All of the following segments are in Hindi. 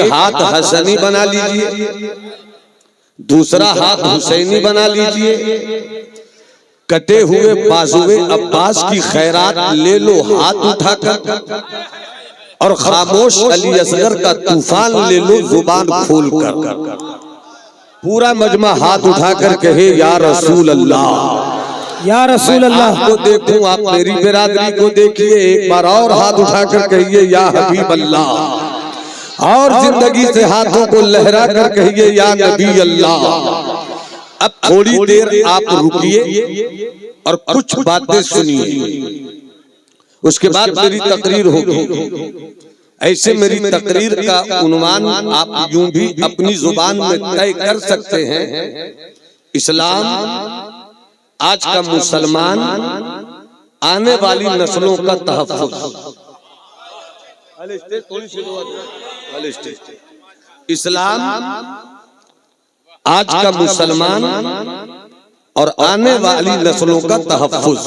हाथ हसनी बना लीजिए, दूसरा हाथ हुसैनी बना लीजिए, कटे हुए बाजुए अब्बास की खैरात ले लो हाथ उठाकर, और खामोश अली असगर का तूफान ले लो जुबान खोल कर। पूरा मजमा हाथ उठाकर कहे या रसूल अल्लाह, या रसूल अल्लाह। को देखूं आप मेरी बिरादरी को देखिए, एक बार और हाथ उठाकर कहिए या हबीब अल्लाह, और जिंदगी से हाथों को लहरा कर कहिए या नबी अल्लाह। अब थोड़ी देर आप रुकिए और कुछ बातें सुनिए, उसके बाद मेरी तकरीर होगी। ऐसे मेरी तकरीर का उन्वान आप यूं भी अपनी जुबान में तय कर सकते हैं, इस्लाम आज का मुसलमान, आने वाली नस्लों का तहफ़्फ़ुज़। इस्लाम आज का मुसलमान और आने वाली नस्लों का तहफ़्फ़ुज़।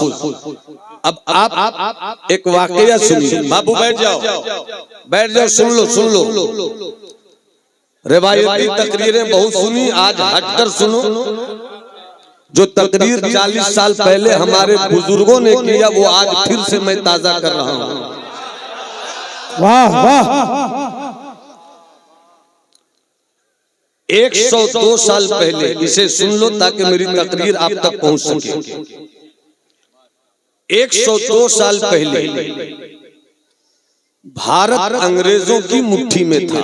अब आप एक वाकया सुनिए। बाबू बैठ जाओ, बैठ जाओ, सुन लो। रिवायती तकरीरें बहुत सुनी, आज हटकर सुनो। जो तकरीर 40 साल पहले हमारे बुजुर्गों ने किया, वो आज फिर से मैं ताजा कर रहा हूं। वाह वाह। 102 साल पहले, इसे सुन लो ताकि मेरी तकरीर आप तक पहुंच सके। 102 साल पहले भारत अंग्रेजों की मुट्ठी में था।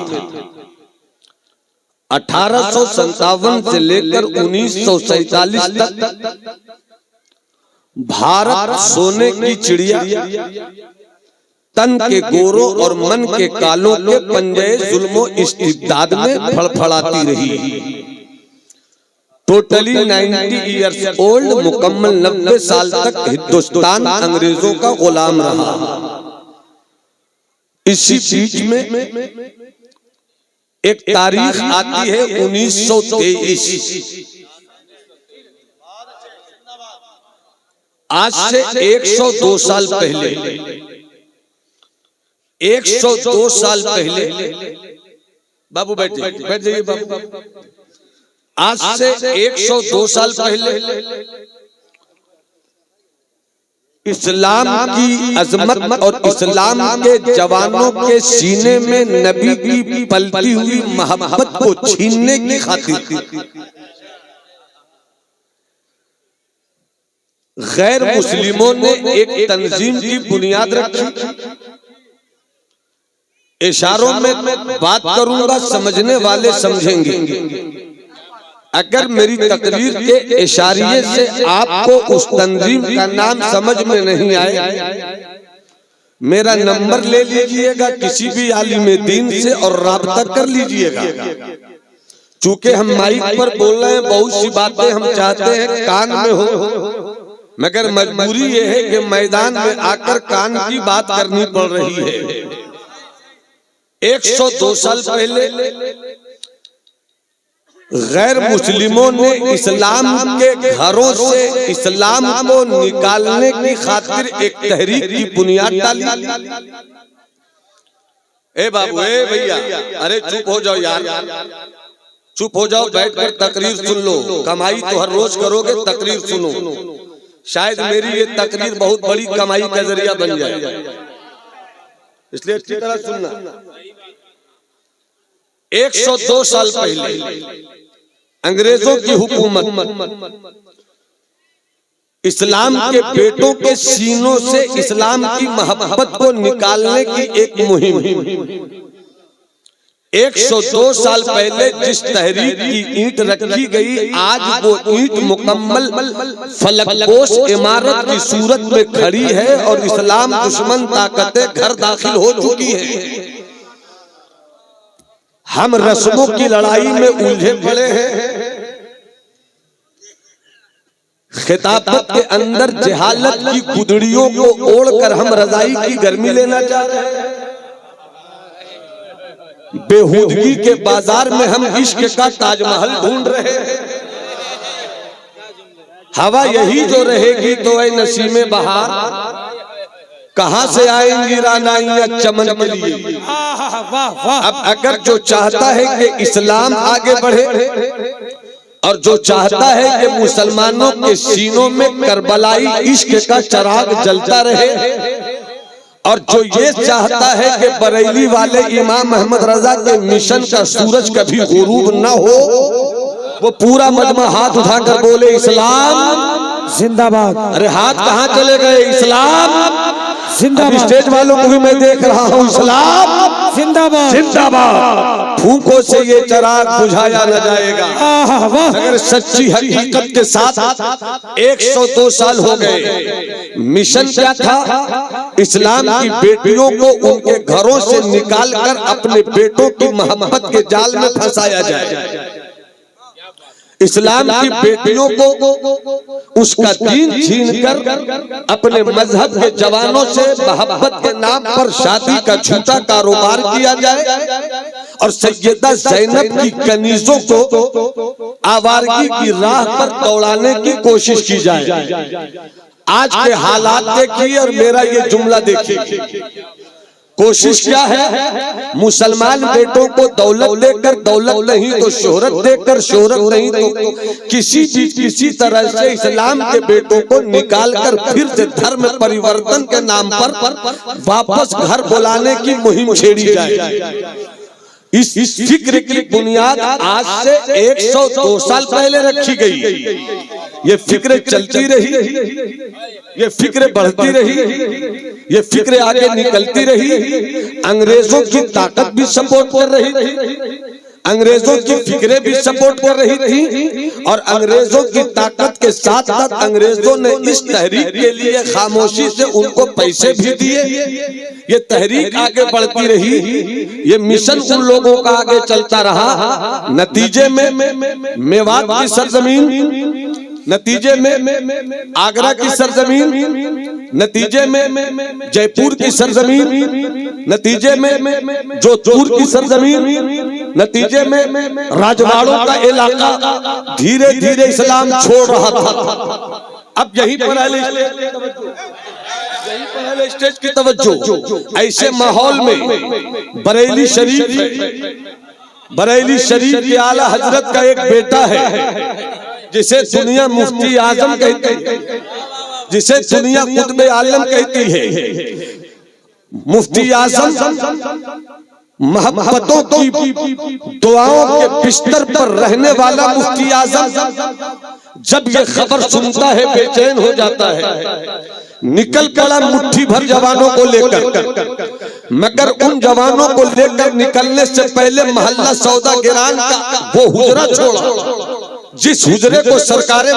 1857 से लेकर 1947 तक भारत सोने की चिड़िया, तन के गोरों और मन के कालों के पंजे जुल्मो इस्तिबदाद में फड़फड़ाती रही। टोटली 90 ईयर्स ओल्ड, मुकम्मल 90 साल तक हिंदुस्तान अंग्रेजों का गुलाम रहा। इसी बीच में एक तारीख आती है 1923। आज से 102 साल पहले, 102 साल पहले, बाबू बैठ जाइए बाबू। आज से 102 साल पहले इस्लाम की अजमत और इस्लाम के जवानों के सीने में नबी की पलती हुई मोहब्बत को छीनने की खातिर गैर मुस्लिमों ने एक तंजीम की बुनियाद रखी। इशारों में बात करूंगा, समझने वाले समझेंगे। अगर मेरी तकरीर के इशारिये से आपको उस तंजीम का नाम समझ में नहीं आए, मेरा नंबर ले लीजिएगा किसी भी आलिम दीन से और राब्ता कर लीजिएगा। चूंकि हम माइक पर बोल रहे हैं, बहुत सी बातें हम चाहते हैं कान में हो, मगर मजबूरी ये है कि मैदान में आकर कान की बात करनी पड़ रही है। 102 साल पहले गैर मुस्लिमों ने इस्लाम के घरों से इस्लाम को निकालने की खातिर एक तहरीक की बुनियाद डाली। ए बाबू, ए भैया, अरे चुप हो जाओ यार, चुप हो जाओ, बैठकर तकरीर सुन लो। कमाई तो हर रोज करोगे, तकरीर सुनो। शायद मेरी ये तकरीर बहुत बड़ी कमाई का जरिया बन जाए, इसलिए अच्छी तरह सुनना। 102 साल पहले अंग्रेजों की हुकूमत इस्लाम के बेटों के सीनों से इस्लाम की मोहब्बत को निकालने की एक मुहिम। 102 साल पहले जिस तहरीक की ईंट रखी गई, आज वो ईंट मुकम्मल फलकपोश इमारत की सूरत में खड़ी है और इस्लाम दुश्मन ताकतें घर दाखिल हो चुकी हैं। हम रस्मों की लड़ाई में उलझे पड़े हैं। खिताबत के अंदर जहालत की गुदड़ियों को ओढ़कर हम रजाई की गर्मी लेना चाह रहे हैं। बेहूदगी के बाजार में हम इश्क का ताजमहल ढूंढ रहे हैं। हवा यही जो रहेगी तो ऐ नसीमे बहार, कहां से आएंगी रानाइयां चमन के लिए। वाह वाह। अब अगर जो चाहता है कि इस्लाम आगे बढ़े और जो चाहता है कि मुसलमानों के सीनों में करबलाई इश्क का चिराग जलता रहे, और जो ये चाहता है कि बरेली वाले इमाम अहमद रजा के मिशन का सूरज कभी गुरूब न हो, वो पूरा मजमा हाथ उठाकर बोले इस्लाम जिंदाबाद। अरे हाथ कहाँ चले गए? इस्लाम जिंदाबाद। स्टेज वालों को भी मैं देख रहा हूँ, इस्लाम जिंदाबाद जिंदाबाद। फूंकों से ये चिराग बुझाया न जाएगा। अगर सच्ची हकीकत के साथ 102 साल हो गए, मिशन क्या था? इस्लाम की बेटियों को उनके घरों से निकालकर अपने बेटों की मोहब्बत के जाल में फंसाया जाए। इस्लाम की बेटियों को उसका दीन छीनकर अपने मजहब के जवानों से मोहब्बत के नाम पर शादी का झूठा कारोबार किया जाए और सैयदा ज़ैनब की कनीजों को आवारगी की राह पर दौड़ाने की कोशिश की जाए। आज के हालात देखिए और मेरा ये जुमला देखिए। कोशिश क्या है? मुसलमान बेटों को दौलत देकर, दौलत नहीं तो शोहरत देकर, शोहरत नहीं तो किसी तरह से इस्लाम के बेटों को निकालकर फिर से धर्म परिवर्तन के नाम पर वापस घर बुलाने की मुहिम छेड़ी जाए। इस फिक्र की बुनियाद आज से 102 साल पहले रखी गई। ये फिक्र चलती रही, ये फिक्र बढ़ती रही, ये फिक्र आगे निकलती रही। अंग्रेजों की ताकत भी सपोर्ट कर रही थी, अंग्रेजों की फिक्रें भी सपोर्ट कर रही थी, और अंग्रेजों की ताकत के साथ साथ अंग्रेजों ने इस तहरीक के लिए खामोशी से उनको पैसे भी दिए। ये तहरीक आगे बढ़ती रही, ये मिशन उन लोगों का आगे चलता रहा। नतीजे में मेवात की सरजमीन, नतीजे में आगरा की सरजमीन, नतीजे में जयपुर की सरजमीन, नतीजे में जोधपुर की सरजमीन, नतीजे में राजवाड़ों का इलाका धीरे धीरे इस्लाम छोड़ रहा था। अब यहीं पर स्टेज की तवज्जो। ऐसे माहौल में बरेली शरीफ है, बरेली शरीफ के आला हजरत का एक बेटा है जिसे दुनिया मुफ्ती आजम कहती है, जिसे दुनिया कुतुब आलम कहती है। मुफ्ती आजम मोहब्बतों की दुआओं के बिस्तर पर रहने वाला मुफ्ती आजम जब ये खबर सुनता है बेचैन हो जाता है। निकल पड़ा मुट्ठी भर जवानों को लेकर, मगर उन जवानों को लेकर निकलने से पहले मोहल्ला सौदा गिरान का वो हुजरा छोड़ा जिस हुजरे को सरकारे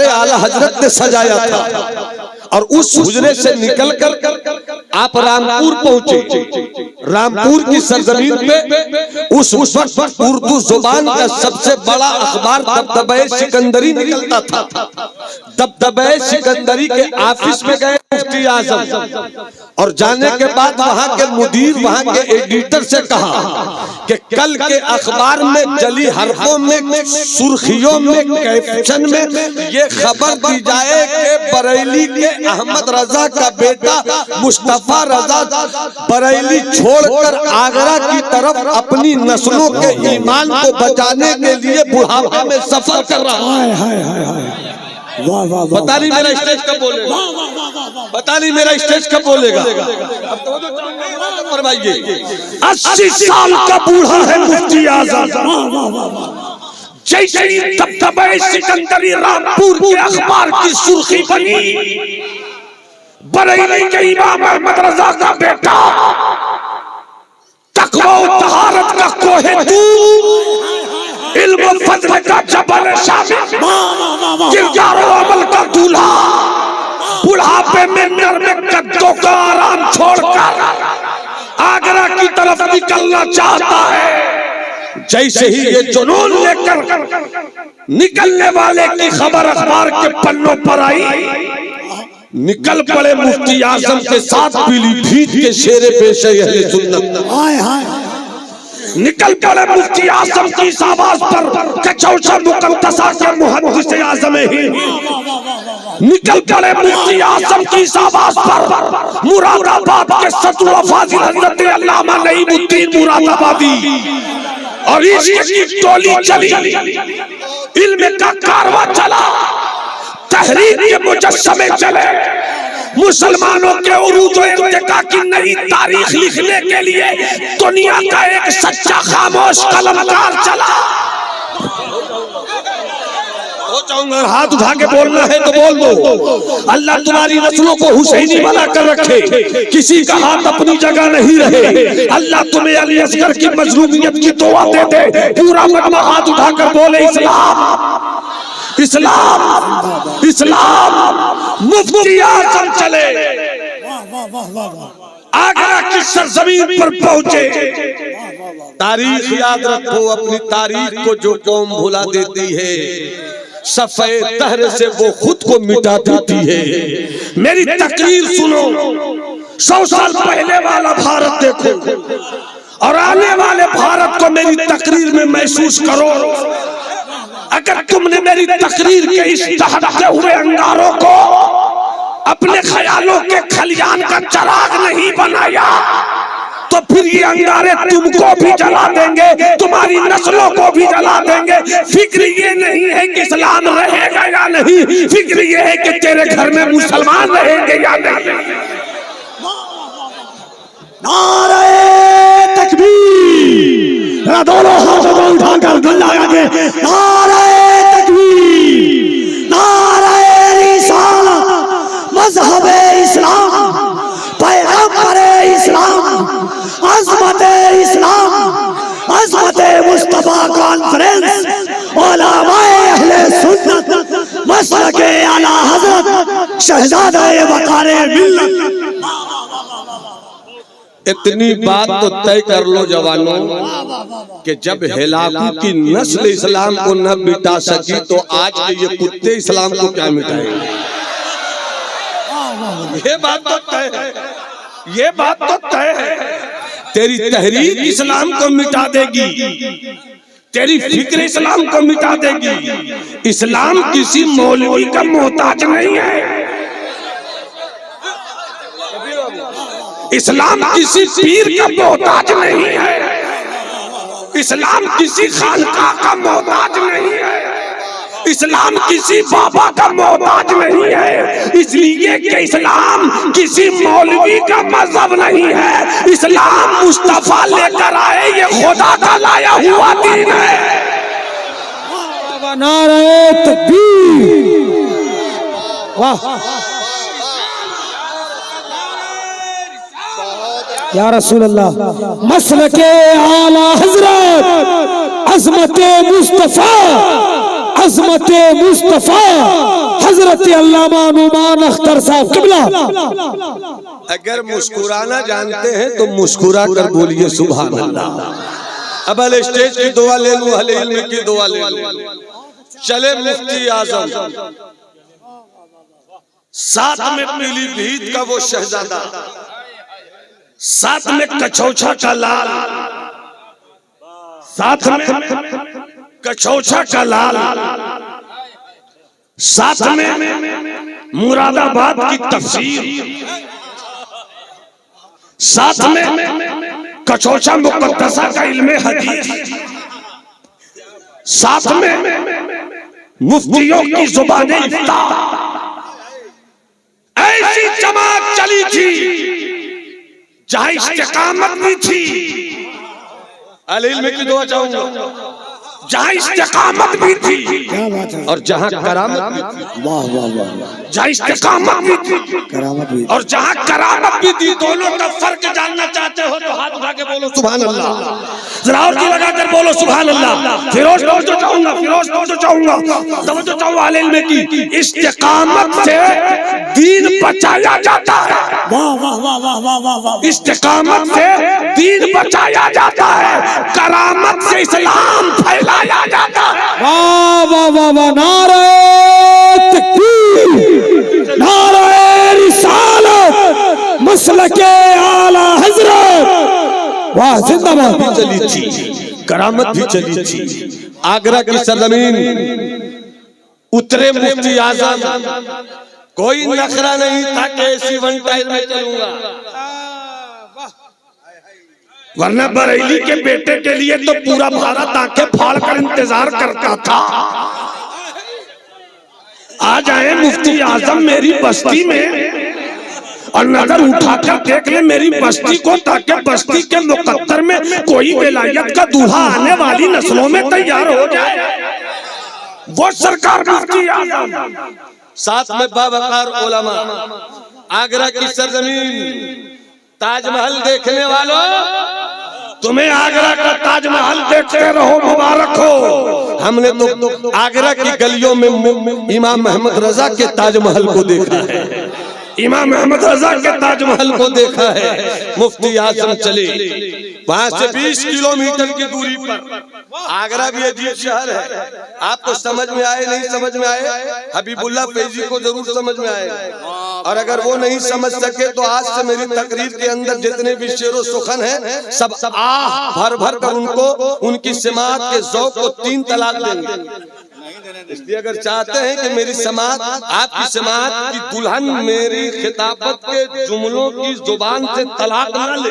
आला हजरत ने सजाया था, और उस हुजरे से निकलकर आप रामपुर पहुंचे। रामपुर की सरजमीन पे उस वक्त उर्दू जुबान का सबसे बड़ा अखबार दबदबे सिकंदरी निकलता था। दबदबे सिकंदरी के ऑफिस में गए मुफ्ती आजम, और जाने के बाद वहां के मुदीर, वहां के एडिटर से कहा कि कल के अखबार में जली हरफों में, सुर्खियों में, कैप्शन में ये खबर दी जाए कि बरेली के अहमद रजा का बेटा मुस्तफा रजा बरेली छोड़कर आगरा की तरफ अपनी नस्लों के ईमान को बचाने के लिए बुढ़ापा में सफर कर रहा है। पता नहीं मेरा स्टेज कब बोलेगा, पता नहीं मेरा स्टेज कब बोलेगा। अब तो फरमाइए। 80 साल का बूढ़ा है मुफ्ती आजम, जैसे ही दबदबे सिकंदरी रामपुर के अखबार की सुर्खी बनी, बरेली के इमाम अहमद रजा का बेटा तकवा और तहारत का कोहे तूर, इल्म और फज़्ल का जबल शामिल, किरदार और अमल का दूल्हा, बुढ़ापे में नरमे कद्दों का आराम छोड़कर आगरा की तरफ निकलना चाहता है। जैसे ही ये जुनून लेकर निकलने वाले की खबर अखबार के पन्नों पर आई, निकल पड़े मुफ्ती आजम के साथ पीलीभीत के शेरे पेशे अहले सुन्नत। निकल पड़े मुफ्ती आजम की इस आवाज पर कचौशा मुकद्दसा के मुहद्दिस आज़म ही निकल पड़े मुफ्ती आजम की शाबाश पर। मुरादाबाद के सत्रह फाजिल हजरत अल्लामा नईमुद्दीन मुरादाबादी और इसकी टोली चली, इल्म का कारवां चला, तहरीक के मुजस्समे चले, मुसलमानों के उरूज व इर्तिका की नई तारीख लिखने के लिए दुनिया का एक सच्चा खामोश कलमकार चला। हाथ उठा के बोलना है तो बोल दो। अल्लाह तुम्हारी नस्लों को हुसैनी बना कर रखे, किसी का हाथ अपनी जगह नहीं रहे। अल्लाह तुम्हें अली असगर की मजलूमियत की दुआ दे दे। पूरा मजमा हाथ उठाकर बोले इस्लाम, इस्लाम, इस्लाम। मुफ्ती आजम चले, आगरा की सरजमीन पर पहुंचे। तारीख याद रखो, अपनी तारीख को जो कौम भुला देती है, सफेद तहर से वो खुद को मिटा देती है। मेरी तकरीर सुनो, 100 साल पहले वाला भारत देखो और आने वाले भारत को मेरी तकरीर में महसूस करो। अगर तुमने मेरी तकरीर के इस दहकते हुए अंगारों को अपने ख्यालों के खलियान का चिराग नहीं बनाया तो फिर ये अंगारे तुमको भी जला देंगे, तुम्हारी नस्लों को भी जला देंगे। फिक्र ये नहीं है कि इस्लाम रहेगा या नहीं, फिक्र ये है कि तेरे घर में मुसलमान रहेंगे या नहीं। नारे तकबीर, दोनों हाथों को उठाकर गला आगे, नारे तकबीर, नारे रिसालत, मज़हब इस्लाम, पैगंबर इस्लाम, अज़मत इस्लाम, अज़मत मुस्तफा कॉन्फ्रेंस, उलमाए अहले सुन्नत, मसलक आला हज़रत शहज़ादा वक़ार मिल्लत। इतनी बात तो तय कर लो जवानों कि जब हिलाकू की नस्ल इस्लाम को न मिटा सकी तो आज के ये कुत्ते इस्लाम को क्या मिटाएंगे। ये बात तो तय है, ये बात तो तय है। तेरी तहरीक इस्लाम को मिटा देगी, तेरी फिक्र इस्लाम को मिटा देगी। इस्लाम किसी मौलवी का मोहताज नहीं है, इस्लाम किसी पीर का मोहताज नहीं है, इस्लाम किसी खानका का मोहताज नहीं है, इस्लाम किसी बाबा का मोहताज नहीं है। इसलिए कि इस्लाम किसी मौलवी का मजहब नहीं है। इस्लाम मुस्तफा लेकर आए, ये खुदा का लाया हुआ दीन है। नारे तकबीर, वाह या रसूल अल्लाह। मसलके आला हजरत, अज़मते मुस्तफा, अज़मते मुस्तफा, हजरत अल्लामा नुमान अख्तर साहब किबला। अगर मुस्कुराना जानते हैं तो मुस्कुरा कर बोलिए सुभान अल्लाह। अब अल स्टेज की दुआ ले लूं, अहले इल्म की दुआ ले लूं। चले मुफ्ती आजम, साथ में पीलीभीत का वो शहजादा, साथ में कछौछा का लाल, साथ में कछौछा का लाल, साथ में मुरादाबाद की तफसीर, साथ में कछौछा मुकद्दसा का इल्मे हदीस, साथ में मुफ्तियों की जुबाने इफ्ता। ऐसी जमात चली थी जहां इस्तिकामत भी थी। अहले इल्म की दुआ चाहूंगा, जहां इस्तिकामत भी थी और जहां करामत भी थी। वाह वाह वाह, जहां इस्तिकामत भी थी, करामत भी, और जहां करामत भी थी। दोनों का फर्क जानना चाहते हो तो हाथ उठा के बोलो सुभान अल्लाह। जरा और लगाकर बोलो सुभान अल्लाह। फिरोज तवज्जो चाहूंगा, फिरोज तवज्जो चाहूंगा, तवज्जो चाहूंगा अहले इल्म की। इस्तिकामत से दीन बचाया जाता है। वाह वाह वाह वाह वाह वाह वाह। इस्तिकामत से दीन बचाया जाता है, करामत से इस्लाम फैलाया जाता है। वाह वाह वाह वाह, नारे तकबीर, नारे रिसालत, मसलके आला हजरत, वाह जिंदाबाद। भी चली थी, करामत भी चली थी। आगरा की सरजमीन उतरे मुफ्ती आजम, कोई नखरा नहीं था कि एसी वन टायर में चलूंगा, वरना बरेली के बेटे के लिए तो पूरा भारत आंखें फाड़ कर इंतजार करता था। आ जाए मुफ्ती आजम मेरी बस्ती में और नजर उठाकर देख ले मेरी बस्ती को, ताकि बस्ती के मुकद्दर में कोई विलायत का दूल्हा आने वाली नस्लों में तैयार हो जाए। वो सरकार मुफ्ती आजम, साथ में बावकार उलमा, आगरा की सरजमीन, ताजमहल देखने वालों, तुम्हें आगरा का ताजमहल देखते रहो, मुबारक हो। हमने तो आगरा की गलियों में इमाम मोहम्मद रजा के ताजमहल को देखा है, इमाम मोहम्मद रजा के ताजमहल को देखा है। मुफ्ती आजम चले, वहां से 20 किलोमीटर की दूरी पर आगरा भी अजीब शहर है। आपको समझ में आए नहीं समझ में आए, हबीबुल्लाह फैजी को जरूर समझ में आएगा, और अगर वो नहीं समझ सके तो आज से मेरी तकरीर के अंदर जितने भी शेरो सुखन है सब आह भर भर कर उनको, उनकी समात के ज़ौक़ को 3 तलाक देंगे। इसलिए अगर चाहते हैं कि मेरी समात, आपकी समात की दुल्हन मेरी खिताबत के जुमलों की जुबान से तलाक ना ले,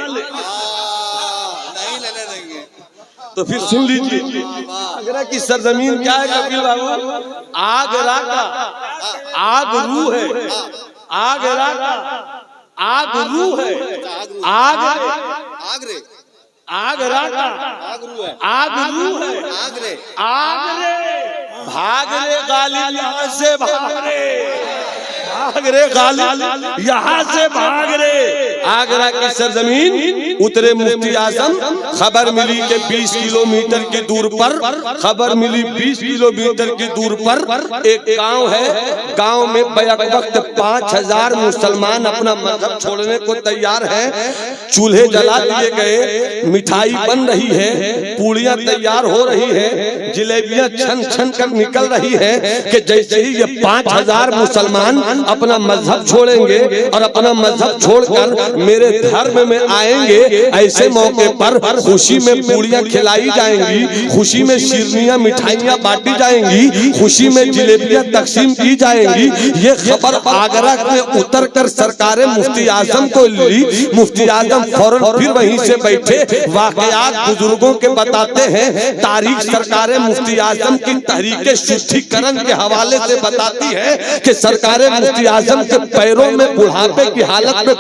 तो फिर सुन लीजिए। आगरा की सरजमीन क्या है कपिल बाबू? आगरा का आग रूह है, आगरा का आग रूह है, आगरा का आग रूह है, आगरे भाग रे गालिब यहाँ से भाग रे गालिब यहाँ से भाग रे। आगरा की सरजमीन उतरे मुफ्ती आजम, खबर मिली कि 20 किलोमीटर की दूर पर, खबर मिली 20 किलोमीटर की दूर पर एक गांव है। गांव में बैक वक्त 5000 मुसलमान अपना मजहब छोड़ने को तैयार हैं। चूल्हे जला दिए गए, मिठाई बन रही है, पूड़ियां तैयार हो रही है, जलेबियां छन छन कर निकल रही है कि जैसे ही ये 5000 मुसलमान अपना मजहब छोड़ेंगे और अपना मजहब छोड़कर मेरे धर्म में आएंगे, ऐसे मौके पर खुशी में पूड़ियां खिलाई जाएंगी, खुशी में शिरनियां मिठाइयां बांटी जाएंगी, खुशी में जलेबियां तकसीम की जाएंगी। ये खबर आगरा में उतर कर सरकार मुफ्ती आजम को ली। मुफ्ती आजम फौरन फिर वहीं से बैठे, वाकयात बुजुर्गों के बताते हैं, तारीख सरकार मुफ्ती आजम की तहरीक शुद्धिकरण के हवाले से बताती है कि सरकार मुफ्ती आजम के पैरों में बुढ़ापे की हालत में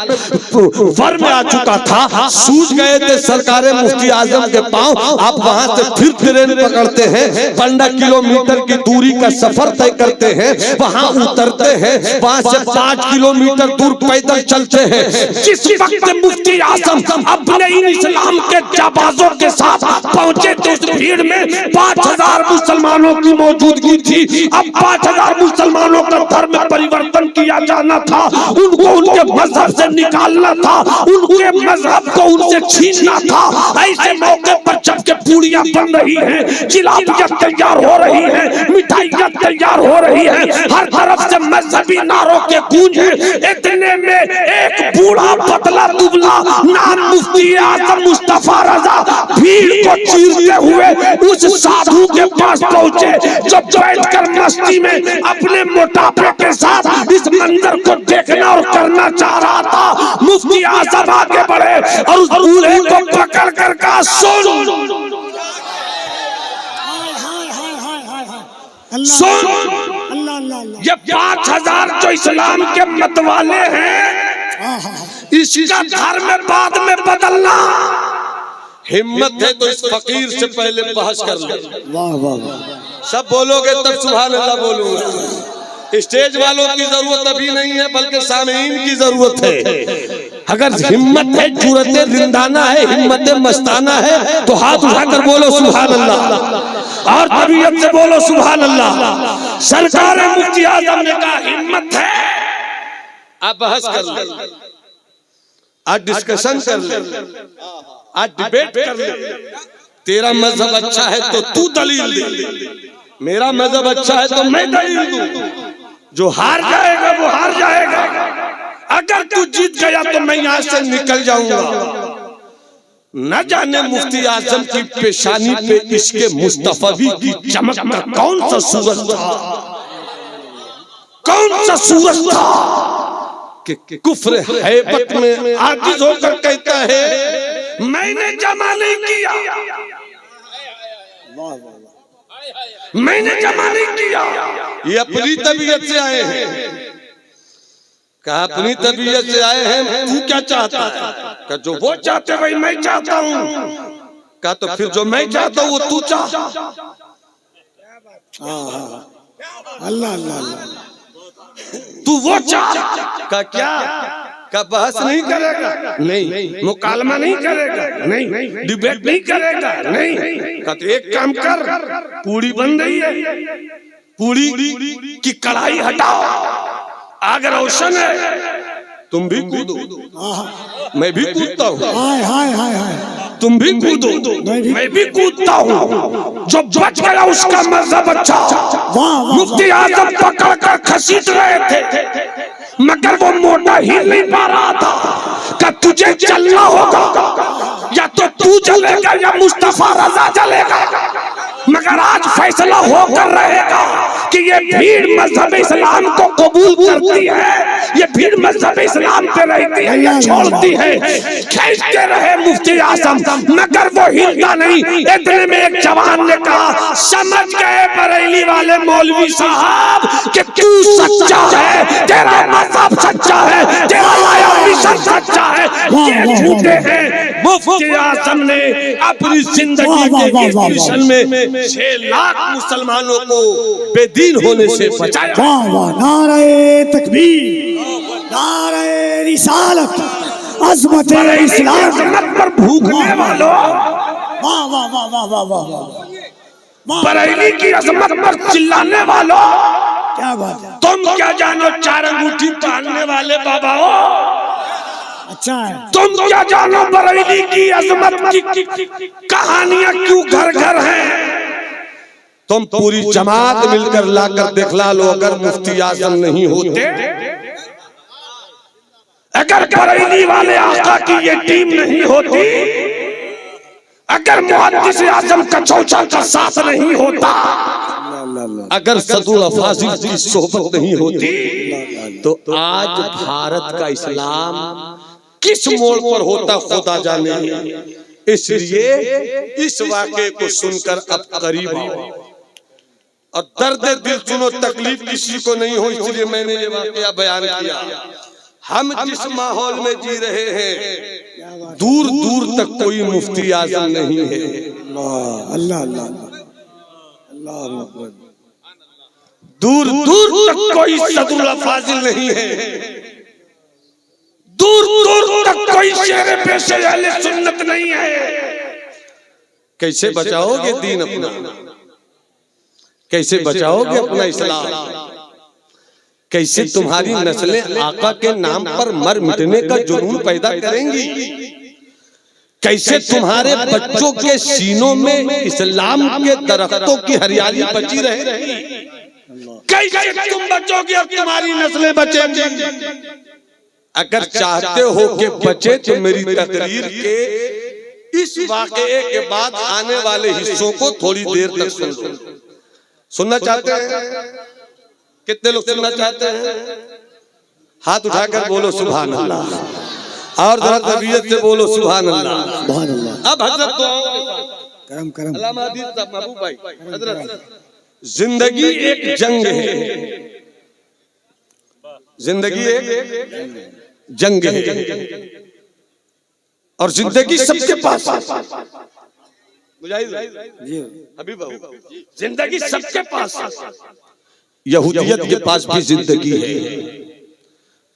वर्म आ चुका था, सूज गए थे सरकार मुफ्ती आजम के पांव। आप वहां से फिर ट्रेन पकड़ते हैं, 15 किलोमीटर की दूरी का सफर तय करते हैं, वहां उतरते हैं, वहां से 5 किलोमीटर दूर पैदल चलते हैं। जिस वक्त मुफ्ती आजम अपने इन इस्लाम के जाबाजों के साथ पहुंचे तो उस भीड़ में 5000 मुसलमानों की मौजूदगी थी। अब 5000 मुसलमानों का धर्म परिवर्तन किया जाना था, उनको उनके मजहब से निकालना था, उनके मजहब को उनसे छीनना था। ऐसे मौके पर जबकि पूड़ियां बन रही हैं, जिलाबियां तैयार हो रही हैं, मिठाइयां तैयार हो रही हैं, हर तरफ से मजहबी नारों के गूंज हैं। इतने में एक बूढ़ा पतला दुबला नाम मुफ्ती आजम मुस्तफा रजा भीड़ को चीरते हुए उस साधु के पास पहुंचे, जो बैठकर मस्ती में अपने मोटापे के साथ इस मंजर को देखना और करना चाह रहा था। मुफ्ती आजम आगे बढ़े और उस बूढ़े को पकड़ कर कहा, सुन ये 5000 जो इस्लाम के मतवाले हैं, इसका धर्म बाद में बदलना। हिम्मत है तो इस फकीर से पहले बहस कर ले। वाह वाह वाह, सब बोलोगे तब सुभान अल्लाह बोलूंगा। स्टेज वालों की जरूरत अभी नहीं है, बल्कि सामीन की जरूरत है। अगर हिम्मत है, जुर्रत जिंदाना है, हिम्मत मस्ताना है, तो हाथ उठाकर बोलो सुभान अल्लाह, और तबीयत से बोलो सुभान अल्लाह। सरकार मुफ्ती आजम ने कहा हिम्मत है, आप बहस कर ले, आज डिस्कशन कर ले, आज डिबेट कर ले। तेरा मजहब अच्छा है तो तू दलील दे, मेरा मजहब अच्छा है तो मैं दलील दूं। जो हार जाएगा वो हार जाएगा, अगर तू जीत गया तो मैं यहाँ से निकल जाऊंगा। न जाने मुफ्ती आजम की पेशानी पे इसके मुस्तफवी की चमक का कौन सा सूरज था। कौन सा सूरज था कि कुफ्र हैबत में आजिज होकर कहता है मैंने जमा नहीं किया, मैंने जमा नहीं किया। ये अपनी तबीयत से आए हैं, कहा अपनी तबीयत से आए हैं, तू क्या चाहता है? कहा जो वो चाहते वही मैं चाहता हूँ। कहा तो फिर जो मैं चाहता हूँ वो तू चाह। अल्लाह अल्लाह अल्लाह, तू वो चाह। का क्या? का बहस नहीं करेगा? नहीं। मुकालमा नहीं करेगा? नहीं। डिबेट नहीं करेगा? नहीं। का तो एक काम कर, पूरी बन रही है, पूरी की कढ़ाई हटाओ, आग रोशन है, तुम भी कूदो, मैं भी कूदता हूँ, हाय हाय हाय हाय, तुम भी कूदो, मैं भी कूदता हूँ। जो बच गया उसका मजहब अच्छा। मुफ्ती आजम पकड़ कर खसीट रहे थे मगर वो मोटा हिल नहीं पा रहा था। कि तुझे चलना होगा, या तो तू चलेगा या मुस्तफा रजा चलेगा। मगर आज फैसला होकर रहेगा कि ये भीड़ मजहब इस्लाम को कबूल करती है, ये भीड़ मजहब इस्लाम पे रहती है या छोड़ती है। खींचते रहे मुफ्ती आजम मगर वो हिलता नहीं। इतने में एक जवान ने कहा समझ गए बरेली वाले मौलवी साहब कि तू सच्चा है, तेरा मजहब सच्चा है, तेरा लाया मिशन सच्चा है, ये झूठे हैं। मुफ्ती आजम ने अपनी जिंदगी के इस मिशन में 6 लाख मुसलमानों को बेदीन होने से बचाया। वाह वाह, नारे तकबीर, नारे रिसालत, अज़मत इस्लाम, अज़मत पर भूखने वालों, वाह वाह वाह वाह वाह वाह, बरेली की अज़मत पर चिल्लाने वालों, क्या बात है, तुम क्या जानो 4 अंगूठी पहनने वाले बाबाओं, अच्छा है। तुम क्या जानो बरेली की अज़मत की कहानियां क्यों घर घर हैं। तुम पूरी जमात मिलकर लाकर दिखला लो, अगर मुफ्ती आजम नहीं होते, अगर बरेली वाले आका की ये टीम नहीं होती, अगर मुहद्दिस आजम का चौचा का साथ नहीं होता, अगर सदुल अफाजिल की सोहबत नहीं होती, तो आज भारत का इस्लाम किस मोड़ पर होता खुदा जाने। इसलिए इस वाक़े को सुनकर अब करीब आओ और दर्द दिल सुनो, तकलीफ किसी को नहीं हो, इसलिए मैंने ये वाक़या बयान किया। हम जिस माहौल में जी रहे हैं, दूर दूर तक कोई मुफ्ती आजम नहीं है। अल्लाह अल्लाह अल्लाह, दूर दूर तक कोई सदुल अफाजिल नहीं है, दूर दूर तक कोई शेर पेशे अहले सुन्नत नहीं है। कैसे बचाओगे दीन अपना, कैसे बचाओगे अपना इस्लाम, कैसे तुम्हारी नस्लें आका के नाम पर मर मिटने का जुनून पैदा करेंगी, कैसे तुम्हारे बच्चों के सीनों में इस्लाम के दरख्तों की हरियाली बची रहेगी, कैसे तुम बचोगे और तुम्हारी नस्लें बचेंगी। अगर चाहते हो कि बचे तो मेरी तकरीर के इस वाक़े के बाद आने वाले हिस्सों को थोड़ी देर तक सुन लो। सुनना चाहते हैं? कितने लोग सुनना चाहते हैं? हाथ उठाकर बोलो सुभान अल्लाह, और जरा तबीयत से बोलो सुभान अल्लाह। सुभान अल्लाह। अब हजरत करम करम, अल्लामा हदीस साहब महबूब भाई, हजरत जिंदगी एक जंग है, जिंदगी एक जंग है, और जिंदगी सबके पास, अभी जिंदगी सबके पास। यहूदियत के पास भी जिंदगी है,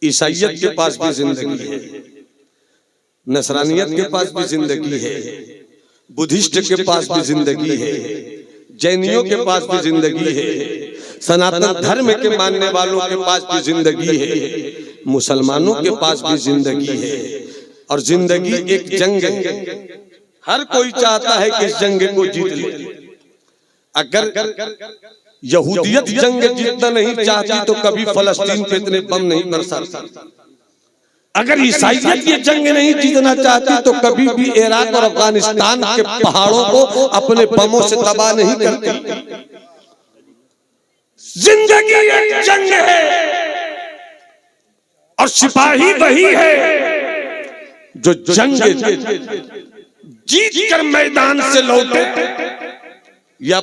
ईसाइयत के पास भी जिंदगी है, नसरानियत के पास भी जिंदगी है, बुद्धिस्ट के पास भी जिंदगी है, जैनियों के पास भी जिंदगी है, सनातन धर्म के मानने वालों के पास भी जिंदगी है, मुसलमानों के पास भी जिंदगी है। और जिंदगी एक जंग है, हर कोई चाहता है कि इस जंग को जीत ले। अगर यहूदियत जंग जीतना नहीं चाहती तो कभी फलस्तीन पे इतने बम नहीं बरसाती, अगर ईसाइयत ये जंग नहीं जीतना चाहती तो कभी भी इराक और अफगानिस्तान के पहाड़ों को अपने बमों से तबाह नहीं करती। जिंदगी एक जंग है और सिपाही वही है जो जंग जीत कर मैदान से लौटे या